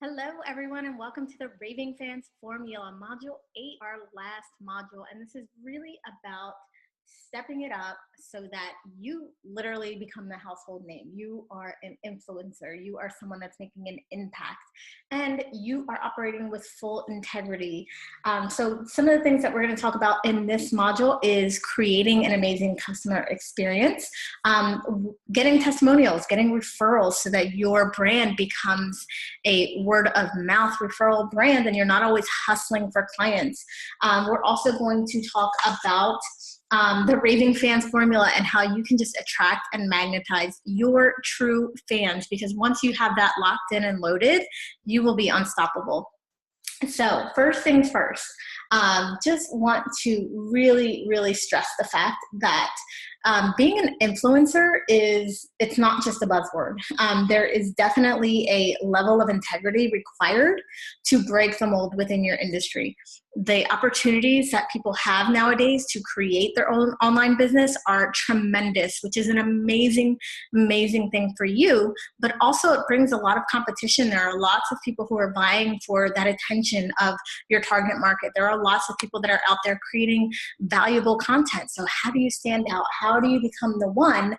Hello, everyone, and welcome to the Raving Fans Formula, Module 8, our last module. And this is really about stepping it up so that you literally become the household name. You are an influencer. You are someone that's making an impact, and you are operating with full integrity. So some of the things that we're going to talk about in this module is creating an amazing customer experience, getting testimonials, getting referrals so that your brand becomes a word of mouth referral brand and you're not always hustling for clients. We're also going to talk about the Raving Fans Formula and how you can just attract and magnetize your true fans, because once you have that locked in and loaded, you will be unstoppable. So first things first, just want to really stress the fact that being an influencer it's not just a buzzword. There is definitely a level of integrity required to break the mold within your industry. The opportunities that people have nowadays to create their own online business are tremendous, which is an amazing thing for you, but also it brings a lot of competition. There are lots of people who are vying for that attention of your target market. There are lots of people that are out there creating valuable content. So how do you stand out? How do you become the one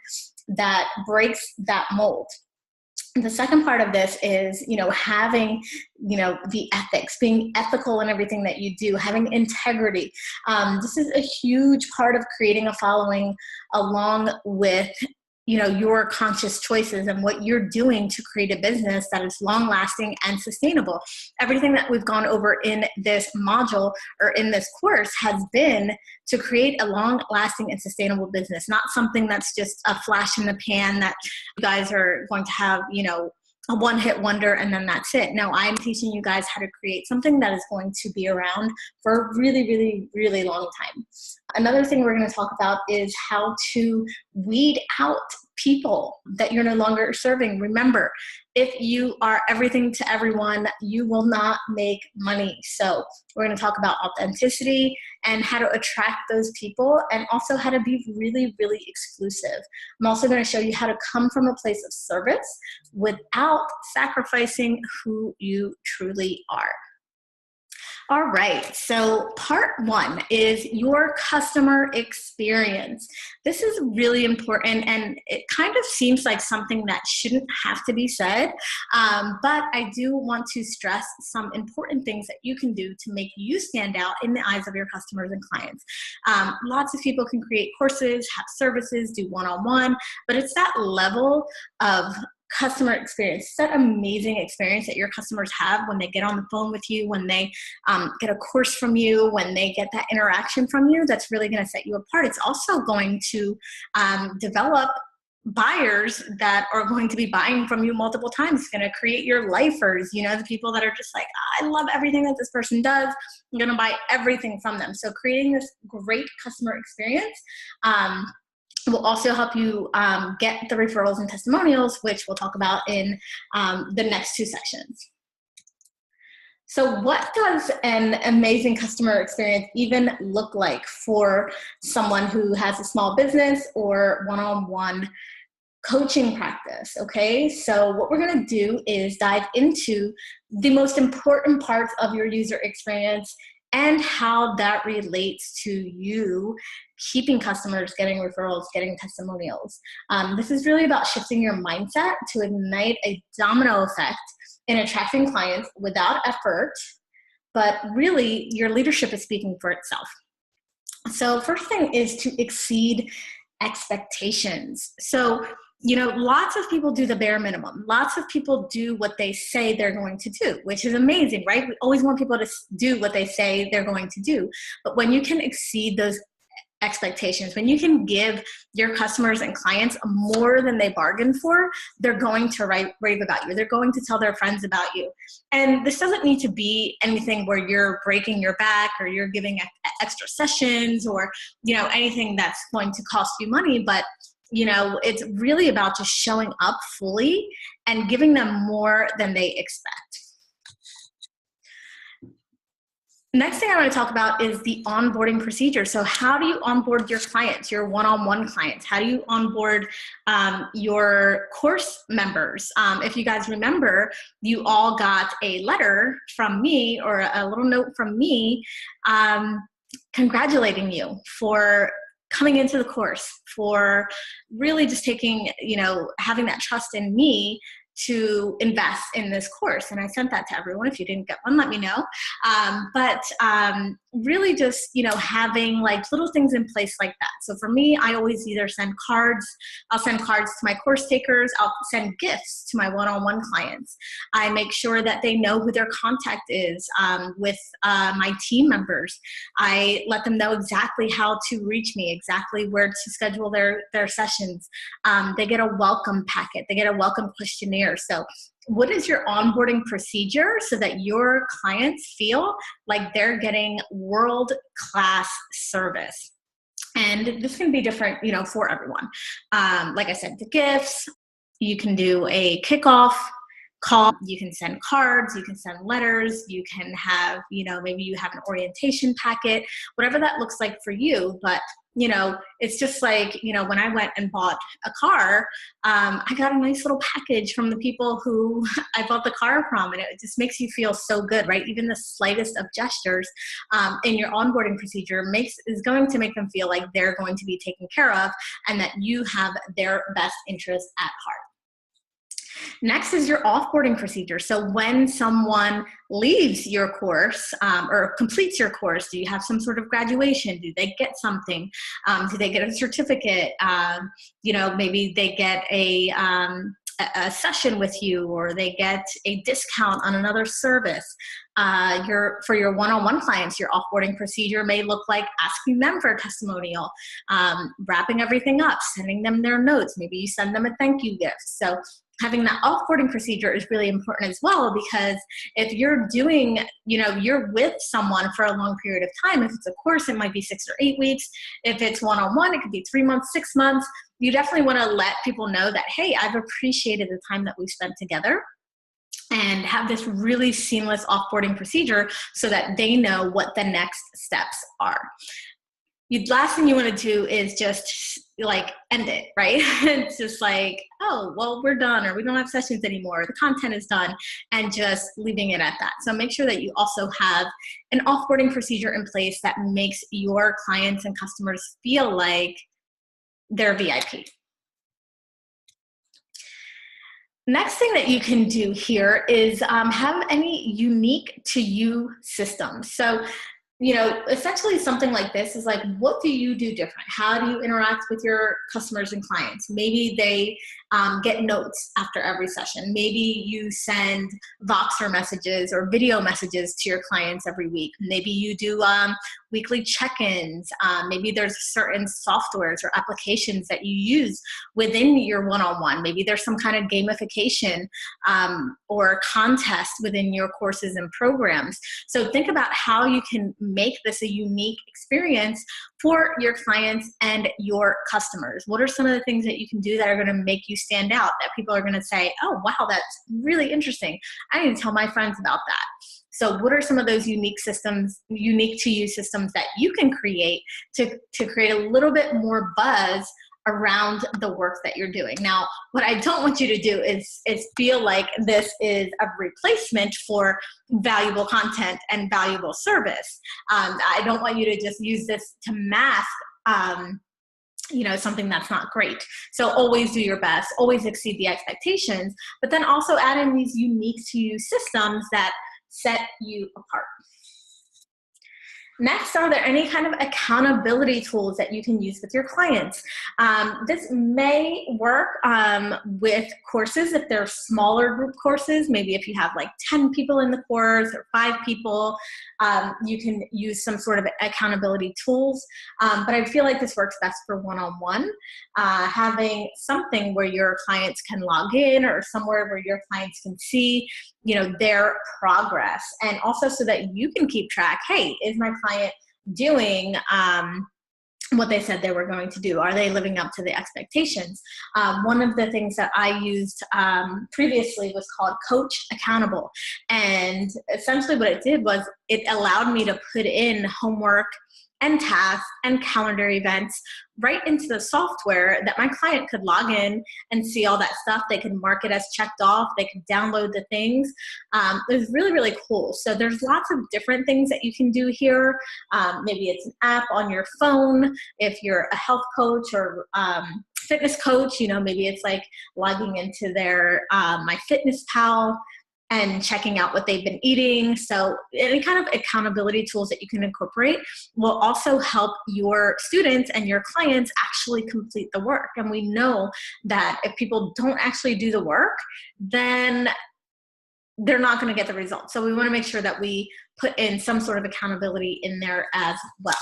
that breaks that mold? The second part of this is, having, the ethics, being ethical in everything that you do, having integrity. This is a huge part of creating a following, along with your conscious choices and what you're doing to create a business that is long lasting and sustainable. Everything that we've gone over in this module or in this course has been to create a long lasting and sustainable business, not something that's just a flash in the pan that you guys are going to have, a one-hit wonder and then that's it. No, I'm teaching you guys how to create something that is going to be around for a really long time. Another thing we're going to talk about is how to weed out people that you're no longer serving. Remember, if you are everything to everyone, you will not make money. So we're going to talk about authenticity and how to attract those people, and also how to be really exclusive. I'm also going to show you how to come from a place of service without sacrificing who you truly are. All right, so part one is your customer experience. This is really important, and it kind of seems like something that shouldn't have to be said, but I do want to stress some important things that you can do to make you stand out in the eyes of your customers and clients. Lots of people can create courses, have services, do one-on-one, but it's that level of customer experience, that amazing experience that your customers have when they get on the phone with you, when they get a course from you, when they get that interaction from you, that's really going to set you apart. It's also going to develop buyers that are going to be buying from you multiple times. It's going to create your lifers, the people that are just like, I love everything that this person does. I'm going to buy everything from them. So creating this great customer experience will also help you get the referrals and testimonials, which we'll talk about in the next two sections. So what does an amazing customer experience even look like for someone who has a small business or one-on-one coaching practice? Okay, so what we're going to do is dive into the most important parts of your user experience and how that relates to you keeping customers, getting referrals, getting testimonials. This is really about shifting your mindset to ignite a domino effect in attracting clients without effort, but really your leadership is speaking for itself. So first thing is to exceed expectations. So lots of people do the bare minimum. Lots of people do what they say they're going to do, which is amazing, right? We always want people to do what they say they're going to do. But when you can exceed those expectations, when you can give your customers and clients more than they bargained for, they're going to rave about you. They're going to tell their friends about you. And this doesn't need to be anything where you're breaking your back or you're giving extra sessions or, anything that's going to cost you money. But it's really about just showing up fully and giving them more than they expect. Next thing I want to talk about is the onboarding procedure. So how do you onboard your clients, your one-on-one clients? How do you onboard your course members? If you guys remember, you all got a letter from me or a little note from me congratulating you for coming into the course, for really just taking, having that trust in me to invest in this course. And I sent that to everyone. If you didn't get one, let me know. But really just, having like little things in place like that. So for me, I always either send cards, I'll send cards to my course takers, I'll send gifts to my one-on-one clients. I make sure that they know who their contact is with my team members. I let them know exactly how to reach me, exactly where to schedule their sessions. They get a welcome packet, they get a welcome questionnaire. So what is your onboarding procedure so that your clients feel like they're getting world-class service? And this can be different, for everyone. Like I said, the gifts, you can do a kickoff call, you can send cards, you can send letters, you can have, maybe you have an orientation packet, whatever that looks like for you. But it's just like, when I went and bought a car, I got a nice little package from the people who I bought the car from, and it just makes you feel so good, right? Even the slightest of gestures in your onboarding procedure is going to make them feel like they're going to be taken care of and that you have their best interest at heart. Next is your offboarding procedure. So when someone leaves your course or completes your course, do you have some sort of graduation? Do they get something? Do they get a certificate? Maybe they get a session with you, or they get a discount on another service. For your one-on-one clients, your offboarding procedure may look like asking them for a testimonial, wrapping everything up, sending them their notes. Maybe you send them a thank you gift. So having that offboarding procedure is really important as well, because if you're doing, you're with someone for a long period of time. If it's a course, it might be 6 or 8 weeks. If it's one-on-one, it could be 3 months, 6 months. You definitely want to let people know that, hey, I've appreciated the time that we've spent together, and have this really seamless offboarding procedure so that they know what the next steps are. The last thing you want to do is just like end it, right? It's just like, oh, well, we're done, or we don't have sessions anymore, the content is done, and just leaving it at that. So make sure that you also have an offboarding procedure in place that makes your clients and customers feel like they're VIP. Next thing that you can do here is have any unique to you systems. So, essentially something like this is like, what do you do different? How do you interact with your customers and clients? Maybe they get notes after every session. Maybe you send Voxer messages or video messages to your clients every week. Maybe you do weekly check-ins. Maybe there's certain softwares or applications that you use within your one-on-one. Maybe there's some kind of gamification or contest within your courses and programs. So think about how you can make this a unique experience for your clients and your customers. What are some of the things that you can do that are going to make you stand out, that people are going to say, oh, wow, that's really interesting. I need to tell my friends about that. So what are some of those unique systems, unique to you systems that you can create to create a little bit more buzz around the work that you're doing? Now, what I don't want you to do is feel like this is a replacement for valuable content and valuable service. I don't want you to just use this to mask something that's not great. So always do your best, always exceed the expectations, but then also add in these unique to you systems that set you apart. Next, are there any kind of accountability tools that you can use with your clients? This may work with courses if they're smaller group courses. Maybe if you have like 10 people in the course or 5 people, you can use some sort of accountability tools. But I feel like this works best for one-on-one. Having something where your clients can log in, or somewhere where your clients can see their progress, and also so that you can keep track. Hey, is my client doing what they said they were going to do. Are they living up to the expectations? One of the things that I used previously was called Coach Accountable. And essentially what it did was it allowed me to put in homework and tasks and calendar events right into the software that my client could log in and see all that stuff. They could mark it as checked off. They could download the things. It was really, really cool. So there's lots of different things that you can do here. Maybe it's an app on your phone. If you're a health coach or fitness coach, you know, maybe it's like logging into their MyFitnessPal and checking out what they've been eating. So any kind of accountability tools that you can incorporate will also help your students and your clients actually complete the work. And we know that if people don't actually do the work, then they're not going to get the results. So we want to make sure that we put in some sort of accountability in there as well.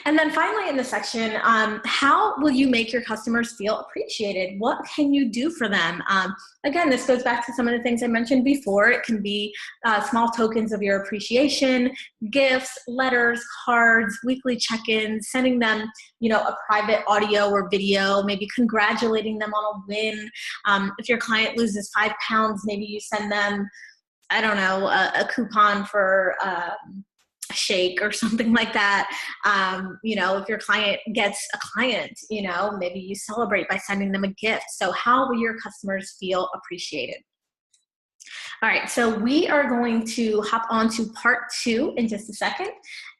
And then finally in the section, how will you make your customers feel appreciated? What can you do for them? Again, this goes back to some of the things I mentioned before. It can be small tokens of your appreciation, gifts, letters, cards, weekly check-ins, sending them, you know, a private audio or video, maybe congratulating them on a win. If your client loses 5 pounds, maybe you send them, I don't know, a coupon for shake or something like that. You know, if your client gets a client, you know, maybe you celebrate by sending them a gift. So how will your customers feel appreciated? All right, so we are going to hop on to part 2 in just a second,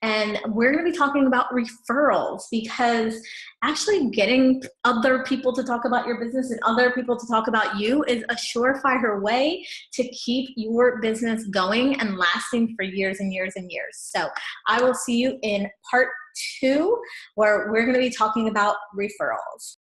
and we're going to be talking about referrals, because actually getting other people to talk about your business and other people to talk about you is a surefire way to keep your business going and lasting for years and years and years. So I will see you in part 2, where we're going to be talking about referrals.